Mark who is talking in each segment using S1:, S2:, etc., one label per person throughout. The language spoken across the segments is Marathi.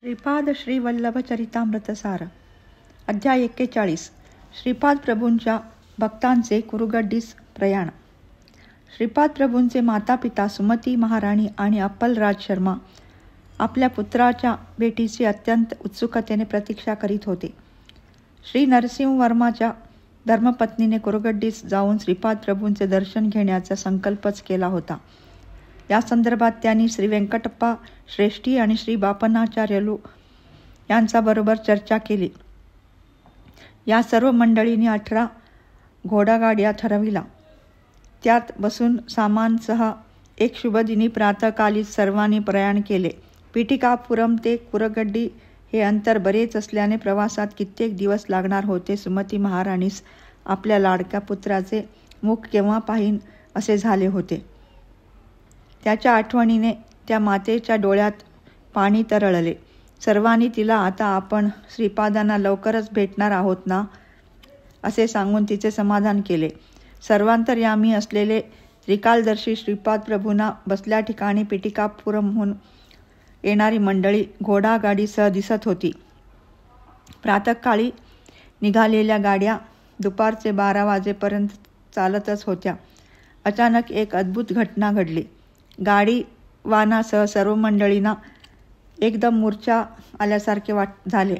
S1: श्रीपाद श्री वल्लभ चरितामृतसार अध्याय 41 श्रीपाद प्रभूंच्या भक्तांचे कुरुगड्डीस प्रयाण. श्रीपाद प्रभूंचे माता पिता सुमती महाराणी आणि अप्पलराज शर्मा आपल्या पुत्राच्या भेटीची अत्यंत उत्सुकतेने प्रतीक्षा करीत होते. श्री नरसिंहवर्माच्या धर्मपत्नीने कुरुगड्डीस जाऊन श्रीपाद प्रभूंचे दर्शन घेण्याचा संकल्पच केला होता. या संदर्भात त्यांनी श्री व्यंकटप्पा श्रेष्ठी आणि श्री बापनाचार्यलू यांच्याबरोबर चर्चा केली. या सर्व मंडळींनी 18 घोडागाड्या ठरविला. त्यात बसून सामानसह एक शुभदिनी प्रातःकाली सर्वांनी प्रयाण केले. पिटिकापुरम ते कुरुगड्डी हे अंतर बरेच असल्याने प्रवासात कित्येक दिवस लागणार होते. सुमती महाराणीस आपल्या लाडक्या पुत्राचे मुख केव्हा पाहीन असे झाले होते. त्याच्या आठवणीने त्या मातेच्या डोळ्यात पाणी तरळले. सर्वांनी तिला आता आपण श्रीपादांना लवकरच भेटणार आहोत ना असे सांगून तिचे समाधान केले. सर्वांतर्यामी असलेले त्रिकालदर्शी श्रीपाद प्रभूंना बसल्या ठिकाणी पिटिकापुरमहून येणारी मंडळी घोडागाडीसह दिसत होती. प्रातःकाळी निघालेल्या गाड्या दुपारचे 12 वाजेपर्यंत चालतच होत्या. अचानक एक अद्भुत घटना घडली. गाडी वाहनासह सर्व मंडळींना एकदम मूर्छा आल्यासारखे झाले.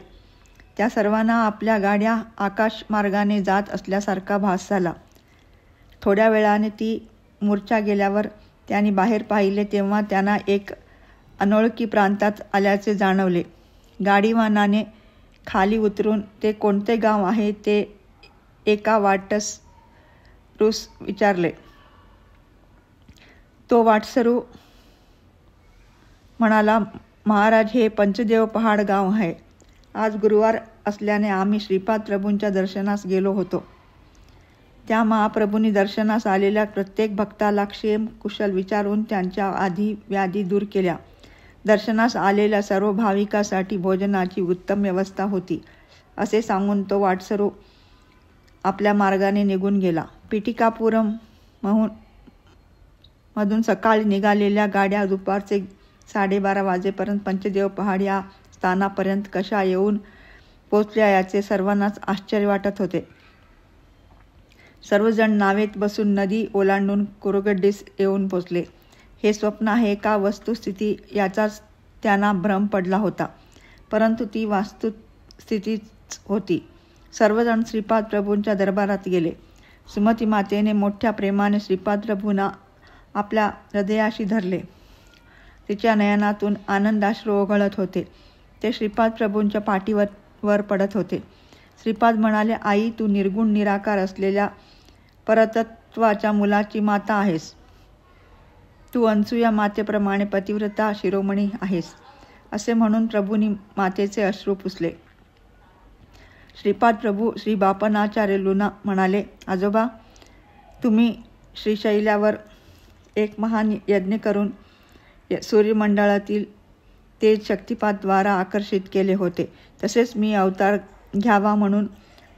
S1: त्या सर्वांना आपल्या गाड्या आकाशमार्गाने जात असल्यासारखा भास झाला. थोड्या वेळाने ती मूर्छा गेल्यावर त्यांनी बाहेर पाहिले तेव्हा त्यांना एक अनोळखी प्रांतात आल्याचे जाणवले. गाडीवानाने खाली उतरून ते कोणते गाव आहे ते एका वाटसरूस विचारले. तो वाटसरू म्हणाला, महाराज, हे पंचदेव पहाड गाव आहे. आज गुरुवार असल्याने आम्ही श्रीपाद प्रभूंच्या दर्शनास गेलो होतो. त्या महाप्रभूंनी दर्शनास आलेल्या प्रत्येक भक्ताला क्षेम कुशल विचारून त्यांच्या आधी व्याधी दूर केल्या. दर्शनास आलेल्या सर्व भाविकांसाठी भोजनाची उत्तम व्यवस्था होती असे सांगून तो वाटसरू आपल्या मार्गाने निघून गेला. पिटिकापुरम मधून सकाळी निघालेल्या गाड्या दुपारचे 12:30 वाजेपर्यंत पंचदेव पहाड या स्थानापर्यंत कशा येऊन पोचल्या याचे सर्वांनाच आश्चर्य वाटत होते. सर्वजण नावेत बसून नदी ओलांडून कुरुगड्डीस येऊन पोचले. हे स्वप्न आहे का वस्तुस्थिती याचाच त्यांना भ्रम पडला होता, परंतु ती वस्तुस्थितीच होती. सर्वजण श्रीपाद प्रभूंच्या दरबारात गेले. सुमती मातेने मोठ्या प्रेमाने श्रीपाद प्रभूंना आपल्या हृदयाशी धरले. तिच्या नयनातून आनंदाश्रू ओघळत होते. ते श्रीपाद प्रभूंच्या पाठीवर पडत होते. श्रीपाद म्हणाले, आई, तू निर्गुण निराकार असलेल्या परतत्वाच्या मुलाची माता आहेस. तू अनसूया मातेप्रमाणे पतिव्रता शिरोमणी आहेस. असे म्हणून प्रभूंनी मातेचे अश्रू पुसले. श्रीपाद प्रभू श्री बापनाचार्यलूंना म्हणाले, आजोबा, तुम्ही श्रीशैल्यावर एक महान यज्ञ करून सूर्यमंडळातील तेज शक्तिपातद्वारा आकर्षित केले होते. तसेच मी अवतार घ्यावा म्हणून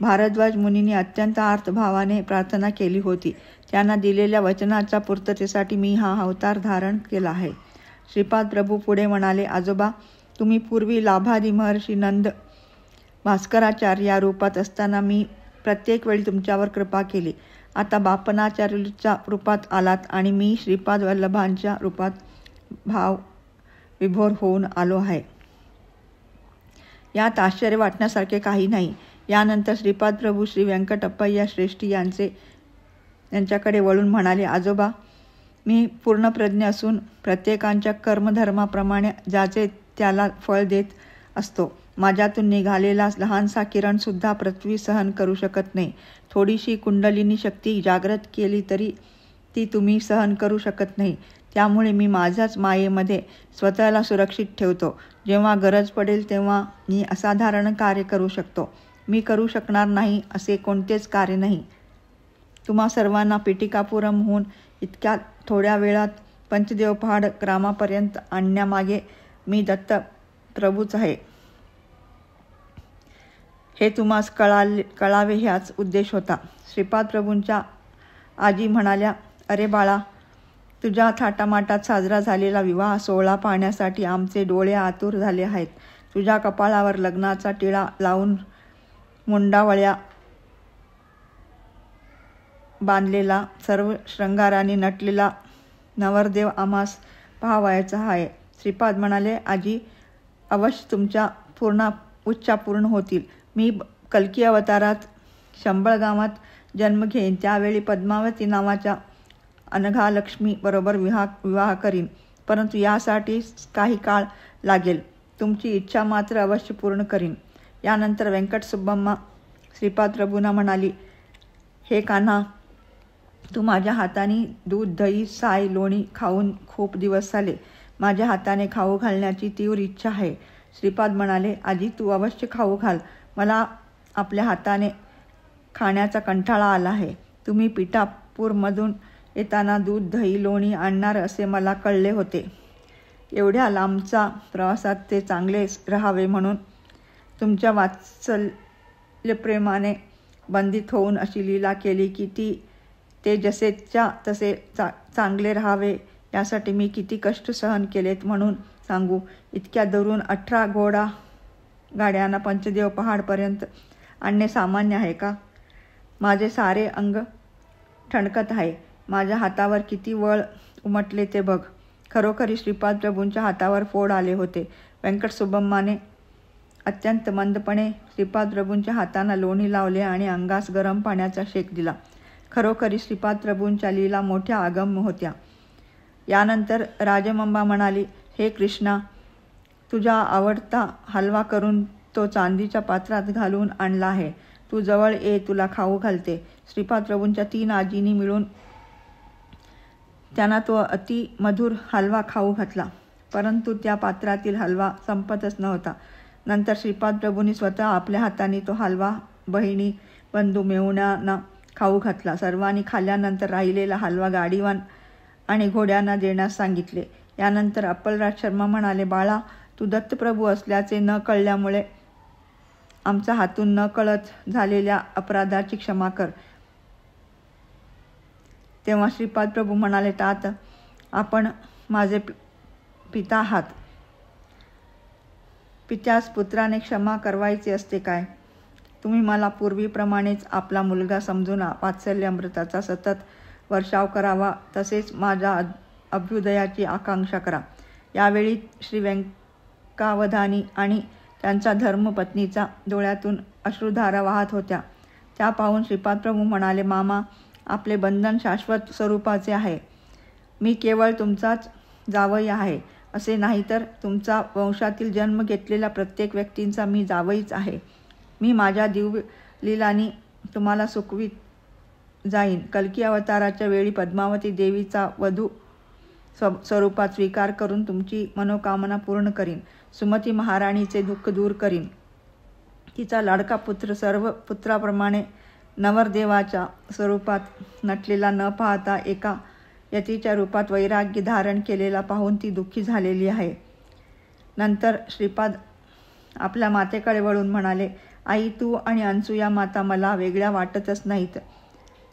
S1: भारद्वाज मुनींनी अत्यंत आर्तभावाने प्रार्थना केली होती. त्यांना दिलेल्या वचनाच्या पूर्ततेसाठी मी हा अवतार धारण केला आहे. श्रीपाद प्रभू पुढे म्हणाले, आजोबा, तुम्ही पूर्वी लाभादी महर्षी नंद भास्कराचार्य या रूपात असताना मी प्रत्येक वेळी तुमच्यावर कृपा केली. आता बापनाचार्यूच्या रूपात आलात आणि मी श्रीपाद वल्लभांच्या रूपात भाव विभोर होऊन आलो आहे. यात आश्चर्य वाटण्यासारखे काही नाही. यानंतर श्रीपाद प्रभू श्री व्यंकटप्पय्या श्रेष्ठी यांच्याकडे वळून म्हणाले, आजोबा, मी पूर्णप्रज्ञ असून प्रत्येकांच्या कर्मधर्माप्रमाणे ज्याचे त्याला फळ देत असतो. माझ्यातून निघालेला लहानसा किरणसुद्धा पृथ्वी सहन करू शकत नाही. थोडीशी कुंडलिनी शक्ती जागृत केली तरी ती तुम्ही सहन करू शकत नाही. त्यामुळे मी माझ्याच मायेमध्ये स्वतःला सुरक्षित ठेवतो. जेव्हा गरज पडेल तेव्हा मी असाधारण कार्य करू शकतो. मी करू शकणार नाही असे कोणतेच कार्य नाही. तुम्हा सर्वांना पिटिकापुरमहून इतक्या थोड्या वेळात पंचदेव पहाड ग्रामापर्यंत आणण्यामागे मी दत्त प्रभूच आहे. हे तुम्हास कळावे ह्याच उद्देश होता. श्रीपाद प्रभूंच्या आजी म्हणाल्या, अरे बाळा, तुझ्या थाटामाटात साजरा झालेला विवाह सोहळा पाहण्यासाठी आमचे डोळे आतुर झाले आहेत. तुझ्या कपाळावर लग्नाचा टिळा लावून मुंडावळ्या बांधलेला सर्व शृंगाराने नटलेला नवरदेव आम्हास पाहावयाचा आहे. श्रीपाद म्हणाले, आजी, अवश्य तुमच्या इच्छा पूर्ण होतील. मी कल्की अवतारात शंभळ गावात जन्म घेईन. त्यावेळी पद्मावती नावाच्या अनघालक्ष्मी बरोबर विवाह करीन. परंतु यासाठी काही काळ लागेल. तुमची इच्छा मात्र अवश्य पूर्ण करीन. यानंतर व्यंकट सुब्बम्मा श्रीपाद प्रभूंना म्हणाली, हे कान्हा, तू माझ्या हाताने दूध, दही, साय, लोणी खाऊन खूप दिवस झाले. माझ्या हाताने खाऊ घालण्याची तीव्र इच्छा आहे. श्रीपाद म्हणाले, आजी, तू अवश्य खाऊ घाल. मला आपल्या हाताने खाण्याचा कंटाळा आला आहे. तुम्ही पिठापूरमधून येताना दूध, दही, लोणी आणणार असे मला कळले होते. एवढ्या लांबचा प्रवासात ते चांगले राहावे म्हणून तुमच्या वात्सल्यप्रेमाने बंधित होऊन अशी लीला केली की ते जसेच्या तसे चांगले राहावे यासाठी मी किती कष्ट सहन केलेत म्हणून सांगू. इतक्या दुरून 18 घोडा गाड्यांना पंचदेव पहाडपर्यंत आणणे सामान्य आहे का? माझे सारे अंग ठणकत आहे. माझ्या हातावर किती वळ उमटले ते बघ. खरोखरी श्रीपाद प्रभूंच्या हातावर फोड आले होते. व्यंकट सुब्बम्माने अत्यंत मंदपणे श्रीपाद प्रभूंच्या हातांना लोणी लावले आणि अंगास गरम पाण्याचा शेक दिला. खरोखरी श्रीपाद प्रभूंच्या लीला मोठ्या अगम्य होत्या. यानंतर राजमंबा म्हणाली, हे कृष्णा, तुझा आवडता हलवा करून तो चांदीच्या पात्रात घालून आणला आहे. तू जवळ ये, तुला खाऊ घालते. श्रीपाद प्रभूंच्या 3 आजींनी मिळून त्यांना तो अति मधुर हलवा खाऊ घातला. परंतु त्या पात्रातील हलवा संपतच नव्हता. नंतर श्रीपाद प्रभूंनी स्वतः आपल्या हाताने तो हलवा बहिणी, बंधू, मेहुण्यांना खाऊ घातला. सर्वांनी खाल्ल्यानंतर राहिलेला हलवा गाडीवान आणि घोड्यांना देण्यास सांगितले. यानंतर अप्पलराज शर्मा म्हणाले, बाळा, तू दत्तप्रभू असल्याचे न कळल्यामुळे आमच्या हातून न कळत झालेल्या अपराधाची क्षमा कर. तेव्हा श्रीपाद प्रभू म्हणाले, तात, आपण माझे पिता आहात. पित्यास पुत्राने क्षमा करवायचे असते काय? तुम्ही मला पूर्वीप्रमाणेच आपला मुलगा समजून वात्सल्य अमृताचा सतत वर्षाव करावा, तसेच माझ्या अभ्युदयाची आकांक्षा करा. यावेळी श्री व्यंकावधानी आणि त्यांच्या धर्मपत्नीचा डोळ्यातून अश्रुधारा वाहत होत्या. त्या पाहून श्रीपाद प्रभू म्हणाले, मामा, आपले बंधन शाश्वत स्वरूपाचे आहे. मी केवळ तुमचाच जावई आहे असे नाही, तर तुमचा वंशातील जन्म घेतलेल्या प्रत्येक व्यक्तींचा मी जावईच आहे. मी माझ्या दिव्य लीलांनी तुम्हाला सुखवीत जाईन. कल्की अवताराच्या वेळी पद्मावती देवीचा वधू स्वरूपात स्वीकार करून तुमची मनोकामना पूर्ण करीन. सुमती महाराणीचे दुःख दूर करीन. तिचा लाडका पुत्र सर्व पुत्राप्रमाणे नवरदेवाच्या स्वरूपात नटलेला न पाहता एका यतीच्या रूपात वैराग्य धारण केलेला पाहून ती दुःखी झालेली आहे. नंतर श्रीपाद आपल्या मातेकडे वळून म्हणाले, आई, तू आणि अनसूया माता मला वेगळ्या वाटतच नाहीत.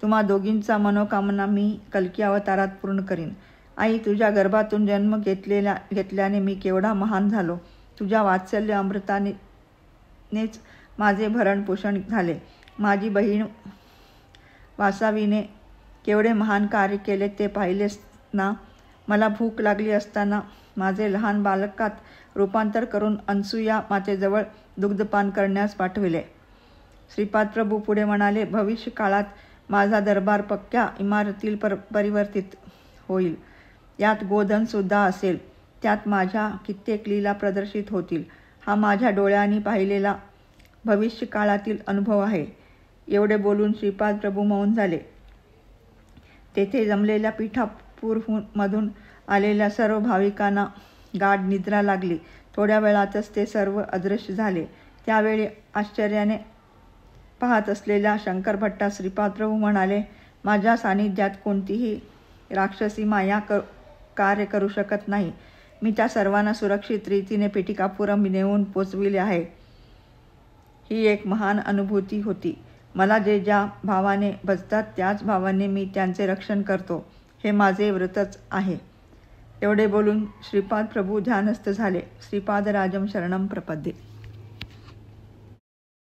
S1: तुम्हा दोघींचा मनोकामना मी कल्की अवतारात पूर्ण करीन. आई, तुझ्या गर्भातून जन्म घेतल्याने मी केवढा महान झालो. तुझ्या वात्सल्य अमृतानेच माझे भरण पोषण झाले. माझी बहीण वासावीने केवढे महान कार्य केले ते पाहिलेस ना. मला भूक लागली असताना माझे लहान बालकात रूपांतर करून अनसूया मातेजवळ दुग्धपान करण्यास पाठविले. श्रीपाद प्रभू पुढे म्हणाले, भविष्य काळात माझा दरबार पक्क्या इमारतील परिवर्तित होईल. यात गोधन सुद्धा असेल. त्यात माझ्या कित्येक लीला प्रदर्शित होतील. हा माझ्या डोळ्यांनी पाहिलेला भविष्य काळातील अनुभव आहे. एवढे बोलून श्रीपाद प्रभू मौन झाले. तेथे जमलेल्या पिठापूरमधून आलेल्या सर्व भाविकांना गाढ निद्रा लागली. थोड्या वेळातच ते सर्व अदृश्य झाले. त्यावेळी आश्चर्याने पाहत असलेल्या शंकर भट्टा श्रीपाद प्रभू म्हणाले, माझ्या सानिध्यात कोणतीही राक्षसी माया कार्य करू शकत नाही. मी त्या सर्वांना सुरक्षित रीतीने पिठिकापुरम नेऊन पोचविले आहे. ही एक महान अनुभूती होती. मला जे ज्या भावाने भजतात त्याच भावाने मी त्यांचे रक्षण करतो. हे माझे व्रतच आहे. एवढे बोलून श्रीपाद प्रभू ध्यानस्थ झाले. श्रीपादराजम शरणम प्रपद्ये.